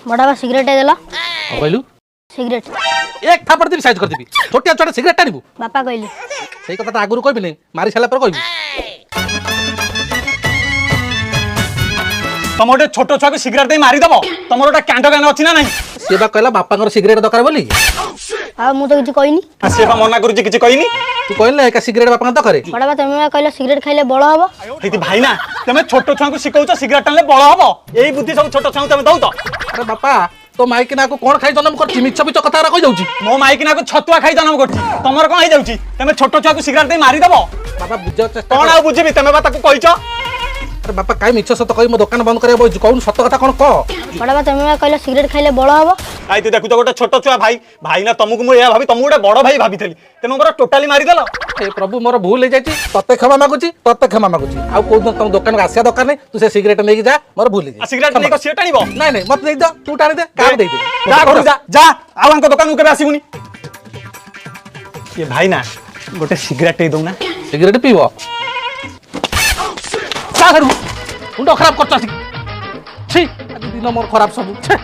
बड़ा बा सिगरेट देला कहलु सिगरेट एक थापड़ देबी साइज कर देबी छोटिया छोटा सिगरेट टानिबू बापा कहले सेई कथा आगुरु कहबी नै मारी साला पर कहबी तुम गोटे छोट छुआ को सिगरेट दे मारी दबो तुम गोटे कैंड गान अछि ना नहीं से बा कहला बापांकर सिगरेट दरकार बोली आ मु तो किछ कहनी से बा मना करू किछि कहनी तू कहले का सिगरेट बापांकर दरकार बड़ा बा तुम कहले सिगरेट खाइले बड़ हबो हेती भाई ना तुम छोट छुआ को सिखौछ सिगरेट टानले बड़ हबो एई बुद्धि सब छोट छुआ तुम दउ तो अरे बापा तो माइक ना को कोन खाई जन्म कर मिछ मिछ कथा रा कह जाउची मो माइक ना को छतुआ खाई जन्म करछि तमर कोन हे जाउची तुम छोट छुआ को सिगरेट दे मारी दबो बापा बुझ चेष्टा कोन आ बुझिबी तुम बा ताको कहिछ अरे बापा काई मिछ सत कहि मो दुकान बंद करे बोझ कहू सत कथा कोन कह बड़ा बा तुम कहले सिगरेट खाइले बड़ हबो आई तू देखु तो गोटे छोट छुआ भाई भाई ना तुमको मु या भाभी तुम गोटे बड़ भाई भाबीथली तुम मोर टोटली मारी देलो हे प्रभु मोर भूल हो जाई तते क्षमा मागुची आ को तुम दुकान को आसिया दरकार नै तू से सिगरेट लेके जा मोर भूल हो सिगरेट नहीं को से टाणीबो नहीं नहीं मत दे दो तू टाणी दे का दे दे जा घर जा जा आवान को दुकान को आसीबुनी ये भाई ना गोटे सिगरेट दे दउ ना सिगरेट पीबो का करू मुंड खराब करछ छी दिन मोर खराब सब छे